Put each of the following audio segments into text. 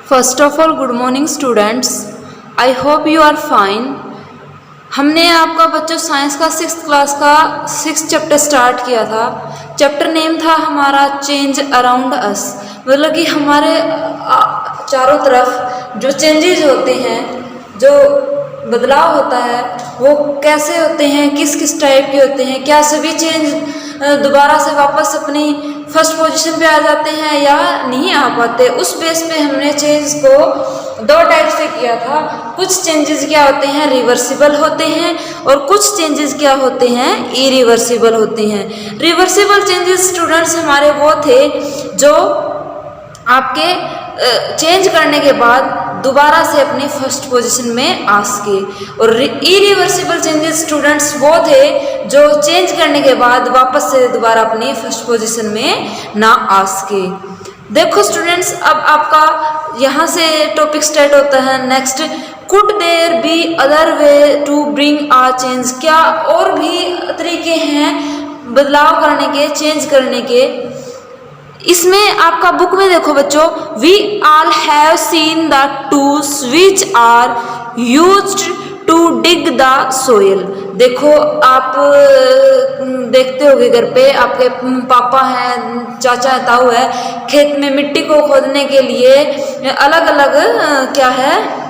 First of all good morning students, I hope you are fine. हमने आपका बच्चों science का 6th क्लास का 6th चैप्टर स्टार्ट किया था। चैप्टर नेम था हमारा चेंज अराउंड अस, मतलब कि हमारे चारों तरफ जो चेंजेस होते हैं, जो बदलाव होता है वो कैसे होते हैं, किस किस टाइप के होते हैं, क्या सभी चेंज दोबारा से वापस अपनी फर्स्ट पोजीशन पे आ जाते हैं या नहीं आ पाते। उस बेस पे हमने चेंज को दो टाइप से किया था। कुछ चेंजेस क्या होते हैं, रिवर्सिबल होते हैं, और कुछ चेंजेस क्या होते हैं, इरिवर्सिबल होते हैं। रिवर्सिबल चेंजेस स्टूडेंट्स हमारे वो थे जो आपके चेंज करने के बाद दोबारा से अपनी फर्स्ट पोजीशन में आ सके, और इरिवर्सिबल चेंजेस स्टूडेंट्स वो थे जो चेंज करने के बाद वापस से दोबारा अपनी फर्स्ट पोजीशन में ना आ सके। देखो स्टूडेंट्स, अब आपका यहाँ से टॉपिक स्टार्ट होता है next. Could there be other way to bring a change, क्या और भी तरीके हैं बदलाव करने के, चेंज करने के। इसमें आपका बुक में देखो बच्चों, we all have seen the tools which are used to dig the soil. देखो आप देखते होगे घर पे आपके पापा हैं, चाचा ताऊ है, खेत में मिट्टी को खोदने के लिए अलग अलग क्या है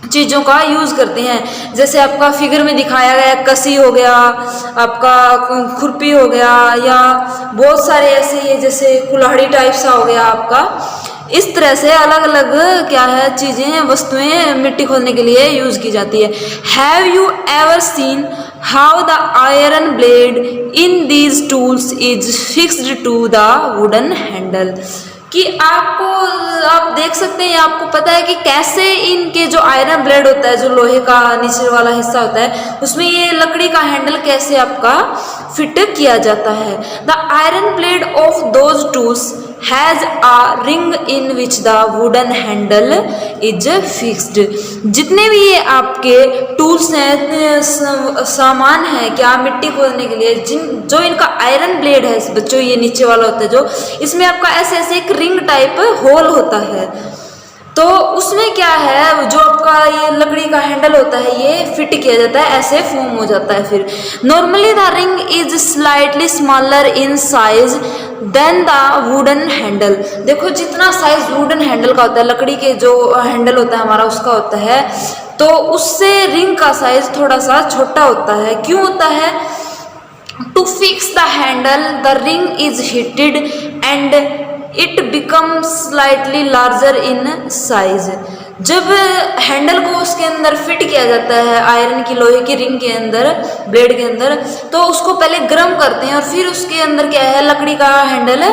चीज़ों का यूज़ करते हैं। जैसे आपका फिगर में दिखाया गया कसी हो गया, आपका खुरपी हो गया, या बहुत सारे ऐसे जैसे कुल्हाड़ी टाइप सा हो गया आपका। इस तरह से अलग अलग क्या है चीज़ें, वस्तुएं मिट्टी खोदने के लिए यूज़ की जाती है। Have you ever seen how the iron blade in these tools is fixed to the wooden handle, कि आपको आप देख सकते हैं, आपको पता है कि कैसे इनके जो आयरन ब्लेड होता है, जो लोहे का नीचे वाला हिस्सा होता है, उसमें ये लकड़ी का हैंडल कैसे आपका फिट किया जाता है। The iron blade of those tools has a ring in which the wooden handle is fixed. जितने भी ये आपके टूल्स हैं, सामान है क्या मिट्टी खोदने के लिए, जो इनका आयरन ब्लेड है बच्चों, ये नीचे वाला होता है जो, इसमें आपका ऐसे ऐसे एक रिंग टाइप होल होता है। तो उसमें क्या है, जो आपका ये लकड़ी का हैंडल होता है ये फिट किया जाता है, ऐसे फॉर्म हो जाता है। फिर normally the ring is slightly smaller in size than the wooden handle. देखो जितना साइज वुडन हैंडल का होता है, लकड़ी के जो हैंडल होता है हमारा उसका होता है, तो उससे रिंग का साइज थोड़ा सा छोटा होता है। क्यों होता है? To fix the handle the ring is heated and it becomes slightly larger in size. जब हैंडल को उसके अंदर फिट किया जाता है आयरन की, लोहे की रिंग के अंदर, ब्लेड के अंदर, तो उसको पहले गर्म करते हैं और फिर उसके अंदर क्या है लकड़ी का हैंडल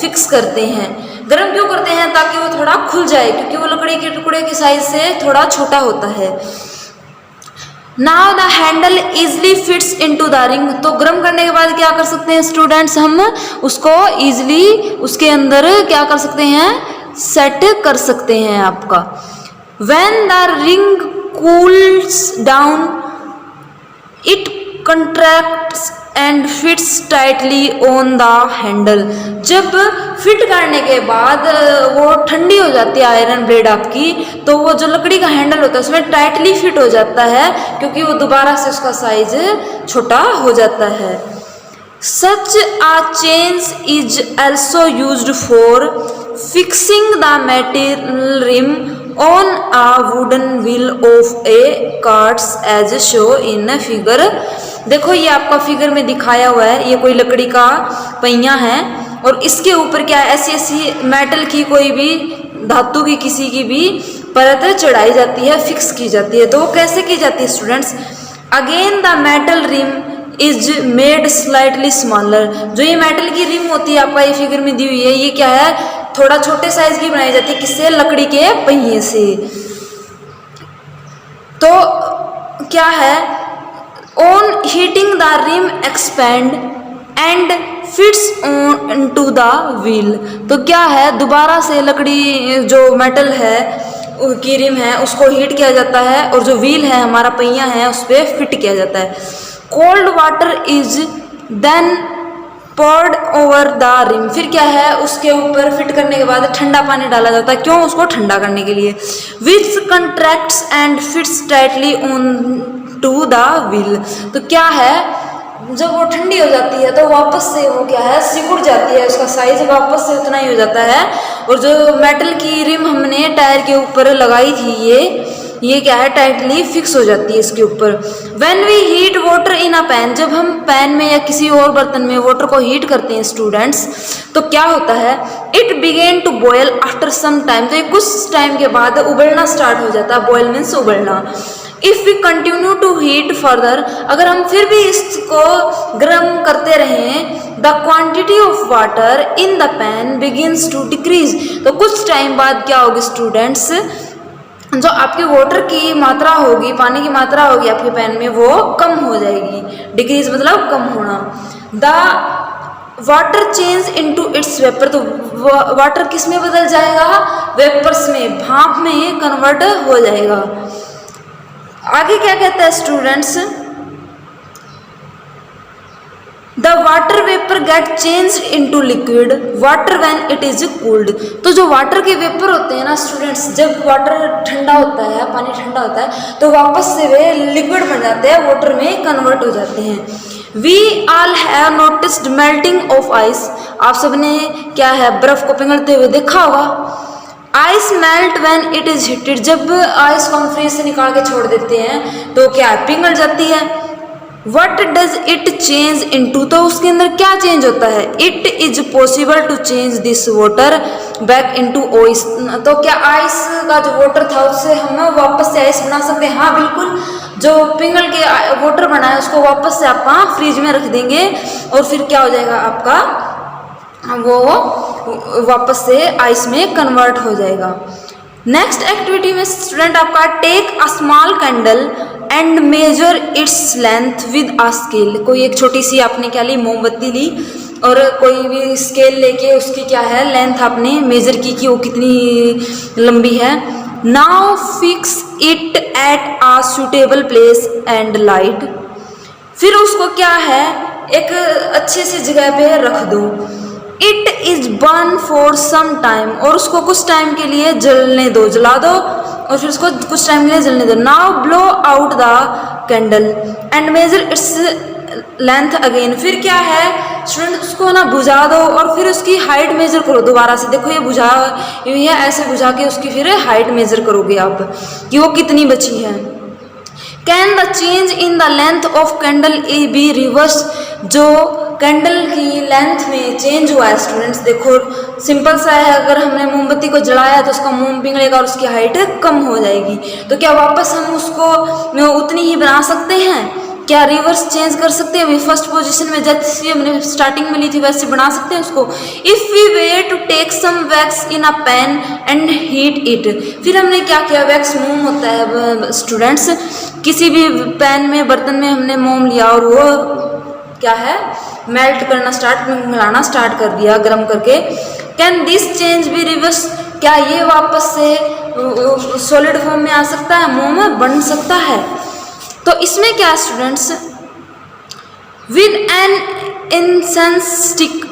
फिक्स करते हैं। गर्म क्यों करते हैं? ताकि वो थोड़ा खुल जाए, क्योंकि वो लकड़ी के टुकड़े के साइज से थोड़ा छोटा होता है। Now the handle easily fits into the ring. तो गर्म करने के बाद क्या कर सकते हैं स्टूडेंट्स, हम उसको इजली उसके अंदर क्या कर सकते हैं, सेट कर सकते हैं आपका। When the ring cools down it contracts and fits tightly on the handle. जब फिट करने के बाद वो ठंडी हो जाती है आयरन ब्लेड आपकी, तो वो जो लकड़ी का हैंडल होता है उसमें टाइटली फिट हो जाता है, क्योंकि वो दोबारा से उसका साइज छोटा हो जाता है। Such a change is also used for fixing the metal rim on a wooden wheel of a cart as shown in figure। देखो ये आपका फिगर में दिखाया हुआ है, ये कोई लकड़ी का पहिया है और इसके ऊपर क्या है, ऐसी ऐसी मेटल की कोई भी धातु की किसी की भी परत चढ़ाई जाती है, फिक्स की जाती है। तो वो कैसे की जाती है students? Again the metal rim is made slightly smaller. जो ये मेटल की रिम होती है आपका ये फिगर में दी हुई है, ये क्या है थोड़ा छोटे साइज की बनाई जाती है। किससे? लकड़ी के पहिए से। तो क्या है, on heating the rim expand and fits on to the wheel. तो क्या है, दोबारा से लकड़ी जो मेटल है की रिम है उसको हीट किया जाता है, और जो व्हील है हमारा पहिया है उस पर फिट किया जाता है। Cold water is then poured over the rim, फिर क्या है उसके ऊपर फिट करने के बाद ठंडा पानी डाला जाता है, क्यों? उसको ठंडा करने के लिए। Which contracts and fits tightly on to the wheel, तो क्या है जब वो ठंडी हो जाती है तो वापस से वो क्या है सिकुड़ जाती है, उसका साइज वापस से उतना ही हो जाता है। और जो मेटल की रिम हमने टायर के ऊपर लगाई थी ये क्या है टाइटली फिक्स हो जाती है इसके ऊपर। When we heat water in a pan, जब हम पैन में या किसी और बर्तन में वाटर को हीट करते हैं स्टूडेंट्स, तो क्या होता है it begin to boil after some time, तो ये कुछ टाइम के बाद उबलना स्टार्ट हो जाता है। बॉयल मीन्स उबलना। If we continue to heat further, अगर हम फिर भी इसको गर्म करते रहें, the quantity of water in the pan begins to decrease, तो कुछ टाइम बाद क्या होगी स्टूडेंट्स, जो आपके वाटर की मात्रा होगी, पानी की मात्रा होगी आपके पैन में वो कम हो जाएगी। डिक्रीज मतलब कम होना। The water change into its vapour, तो वाटर किस में बदल जाएगा? वेपर्स में, भाप में कन्वर्ट हो जाएगा। आगे क्या कहता है students, the water vapour get change into liquid water when it is cooled, तो जो वाटर के वेपर होते हैं ना स्टूडेंट्स, जब वाटर ठंडा होता है, पानी ठंडा होता है, तो वापस से वे लिक्विड बन जाते हैं, वाटर में कन्वर्ट हो जाते हैं। We all have noticed melting of ice, आप सबने क्या है बर्फ को पिघलते हुए देखा होगा। Ice melt when it is heated, जब आइस को हम फ्रीज से निकाल के छोड़ देते हैं तो क्या पिघल जाती है। What does it change into, तो उसके अंदर क्या चेंज होता है? It is possible to change this water back into ice, तो क्या आइस का जो वाटर था उससे हम वापस से आइस बना सकते हैं? हाँ बिल्कुल, जो पिघल के वाटर बना है उसको वापस से आप फ्रिज में रख देंगे और फिर क्या हो जाएगा आपका, वो वापस से आइस में कन्वर्ट हो जाएगा। नेक्स्ट एक्टिविटी में स्टूडेंट आपका take a small candle and measure its length with a scale, कोई एक छोटी सी आपने क्या ली मोमबत्ती ली और कोई भी स्केल लेके उसकी क्या है लेंथ आपने मेजर की कि वो कितनी लंबी है। Now fix it at a suitable place and light, फिर उसको क्या है एक अच्छे से जगह पे रख दो। It is burn for some time, और उसको कुछ टाइम के लिए जलने दो, जला दो और फिर उसको कुछ टाइम के लिए जलने दो। Now blow out the candle and measure its length again, फिर क्या है स्टूडेंट उसको ना बुझा दो और फिर उसकी हाइट मेजर करो दोबारा से। देखो ये बुझा हुई है, ऐसे बुझा के उसकी फिर हाइट मेजर करोगे आप कि वो कितनी बची है। Can the change in the length of candle A be reverse, जो कैंडल की लेंथ में चेंज हुआ है स्टूडेंट्स, देखो सिंपल सा है, अगर हमने मोमबत्ती को जलाया तो उसका मोम पिघलेगा और उसकी हाइट कम हो जाएगी, तो क्या वापस हम उसको उतनी ही बना सकते हैं? क्या रिवर्स चेंज कर सकते हैं? अभी फर्स्ट पोजीशन में जैसे हमने स्टार्टिंग में ली थी वैसे बना सकते हैं उसको। If we were to take some wax in a pan and heat it, फिर हमने क्या किया, वैक्स मोम होता है स्टूडेंट्स, किसी भी पैन में बर्तन में हमने मोम लिया और वो क्या है मेल्ट करना स्टार्ट, मिलाना स्टार्ट कर दिया गर्म करके। Can this change be reverse, क्या ये वापस से सॉलिड फॉर्म में आ सकता है, मोम बन सकता है? तो इसमें क्या students, with an incense stick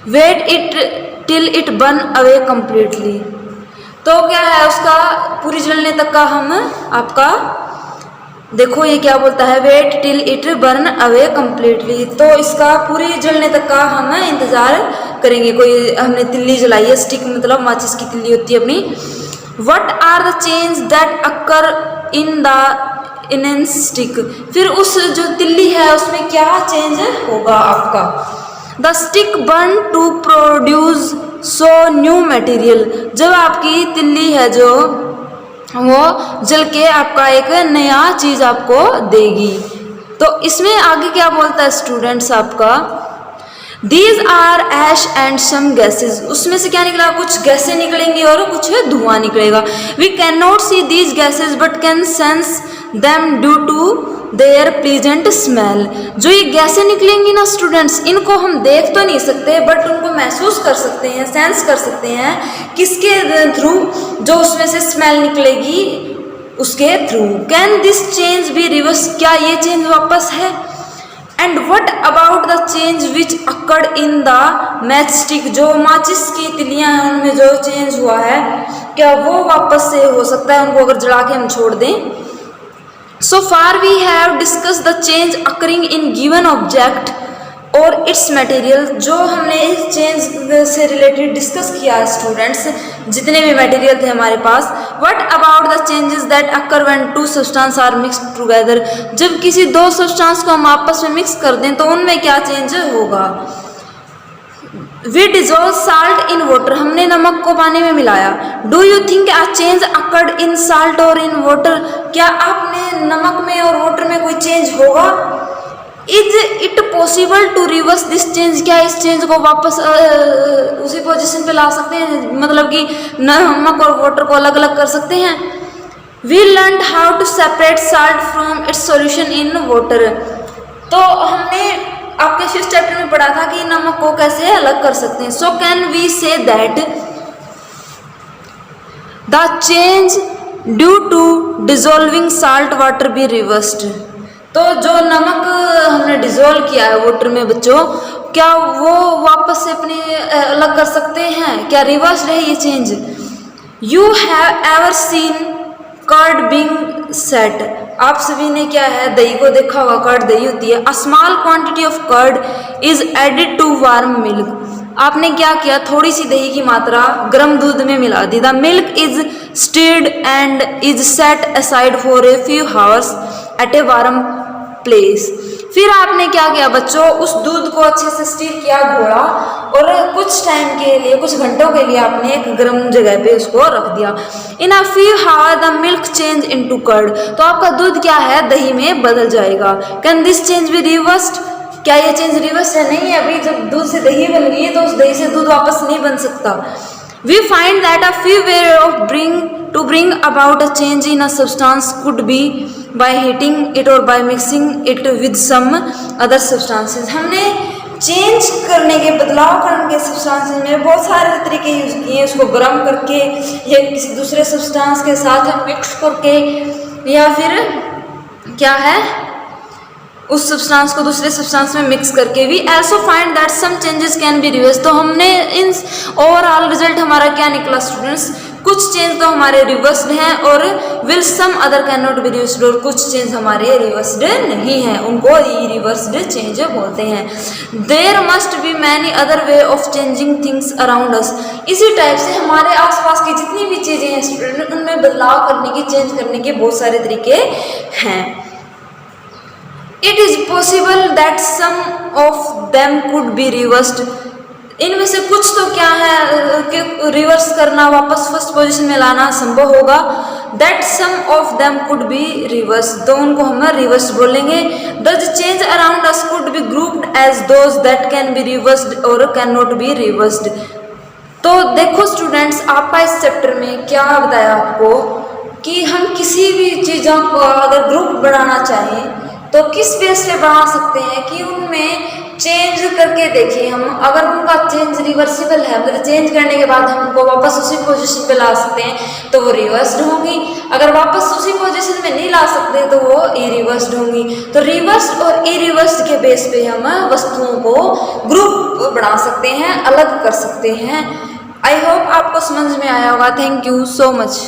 wait it till it burn away completely, तो क्या है उसका पूरी जलने तक का हम आपका देखो ये क्या बोलता है, wait till it burn away completely, तो इसका पूरी जलने तक का हम इंतजार करेंगे। कोई हमने तिल्ली जलाई है, स्टिक मतलब माचिस की तिल्ली होती है अपनी। What are the change that occur in the in stick, फिर उस जो तिल्ली है उसमें क्या चेंज होगा आपका? The stick burn to produce so new material, जब आपकी तिल्ली है जो वो जल के आपका एक नया चीज आपको देगी। तो इसमें आगे क्या बोलता है स्टूडेंट्स आपका, these are ash and some gases, उसमें से क्या निकला, कुछ गैसें निकलेंगी और कुछ धुआं निकलेगा। We can not see these gases but can sense them due to their pleasant smell, जो ये गैसें निकलेंगी ना स्टूडेंट्स, इनको हम देख तो नहीं सकते बट उनको महसूस कर सकते हैं, सेंस कर सकते हैं, किसके थ्रू, जो उसमें से स्मेल निकलेगी उसके through. Can this change be reverse, क्या ये चेंज वापस है? And what about the change which occurred in the match stick, जो माचिस की तिलियां हैं उनमें जो चेंज हुआ है क्या वो वापस से हो सकता है उनको अगर जला के हम छोड़ दें। So far we have discussed the change occurring in given object और इट्स मटेरियल, जो हमने इस चेंज से रिलेटेड डिस्कस किया है स्टूडेंट्स, जितने भी मटेरियल थे हमारे पास। What about the changes that occur when two substance are mixed together, जब किसी दो सब्सटेंस को हम आपस में मिक्स कर दें तो उनमें क्या चेंज होगा। We dissolve salt in water, हमने नमक को पानी में मिलाया। Do you think a change occurred in salt और इन वाटर, क्या आपने नमक में और वाटर में कोई चेंज होगा। Is it possible to reverse this change, क्या इस चेंज को वापस उसी पोजीशन पे ला सकते हैं, मतलब कि नमक और वाटर को अलग अलग कर सकते हैं। We learn how to separate salt from its solution in water, तो हमने आपके 6th चैप्टर में पढ़ा था कि नमक को कैसे अलग कर सकते हैं। So can we say that the change due to dissolving salt water be reversed, तो जो नमक हमने डिजोल्व किया है वाटर में बच्चों, क्या वो वापस से अपने अलग कर सकते हैं, क्या रिवर्स है ये change. You have ever seen curd being set, आप सभी ने क्या है दही को देखा होगा, कर्ड दही होती है। A small quantity of curd is added to warm milk, आपने क्या किया थोड़ी सी दही की मात्रा गर्म दूध में मिला दी। The milk is stirred and is set aside for a few hours at a warm place, फिर आपने क्या किया बच्चों, उस दूध को अच्छे से स्टीर किया, घोड़ा, और कुछ टाइम के लिए, कुछ घंटों के लिए आपने एक गर्म जगह पे उसको रख दिया। In a few hour the milk change into curd, तो आपका दूध क्या है दही में बदल जाएगा। Can this change be reversed, क्या ये चेंज रिवर्स है, नहीं है। अभी जब दूध से दही बन गई है तो उस दही से दूध वापस नहीं बन सकता। We find that a few way of bring about a change in a substance could be by heating it or by mixing it with some other substances, हमने चेंज करने के, बदलाव करने के सब्सटेंसेस में बहुत सारे तरीके यूज किए, उसको गर्म करके या किसी दूसरे सब्सटेंस के साथ मिक्स करके, या फिर क्या है उस सब्सटेंस को दूसरे सब्सटेंस में मिक्स करके। We also find that some changes can be reverse, तो हमने इन ओवरऑल रिजल्ट हमारा क्या निकला स्टूडेंट्स, कुछ चेंज तो हमारे रिवर्स्ड हैं और will some other can not be reversed, और कुछ चेंज हमारे रिवर्स्ड नहीं हैं, उनको रिवर्स्ड चेंज बोलते हैं। There must be many other way of changing things around us, इसी टाइप से हमारे आसपास की जितनी भी चीज़ें हैं स्टूडेंट, उनमें बदलाव करने की, चेंज करने के बहुत सारे तरीके हैं। It is possible that some of them could be reversed, इनमें से कुछ तो क्या है कि रिवर्स करना, वापस फर्स्ट पोजीशन में लाना संभव होगा। That some of them could be reverse, तो उनको हम रिवर्स बोलेंगे। The change around us could be grouped as those that can be reversed और कैन नॉट बी रिवर्स्ड। तो देखो स्टूडेंट्स, आपका इस चैप्टर में क्या बताया आपको कि हम किसी भी चीज़ों को अगर ग्रुप बनाना चाहें तो किस बेस पे बना सकते हैं कि उनमें चेंज करके देखें हम, अगर उनका चेंज रिवर्सिबल है, मतलब चेंज करने के बाद हम उनको वापस उसी पोजीशन पे ला सकते हैं तो वो रिवर्स्ड होंगी, अगर वापस उसी पोजीशन में नहीं ला सकते तो वो इरिवर्स्ड होंगी। तो रिवर्स्ड और इरिवर्स्ड के बेस पे हम वस्तुओं को ग्रुप बना सकते हैं, अलग कर सकते हैं। आई होप आपको समझ में आया होगा। Thank you so much.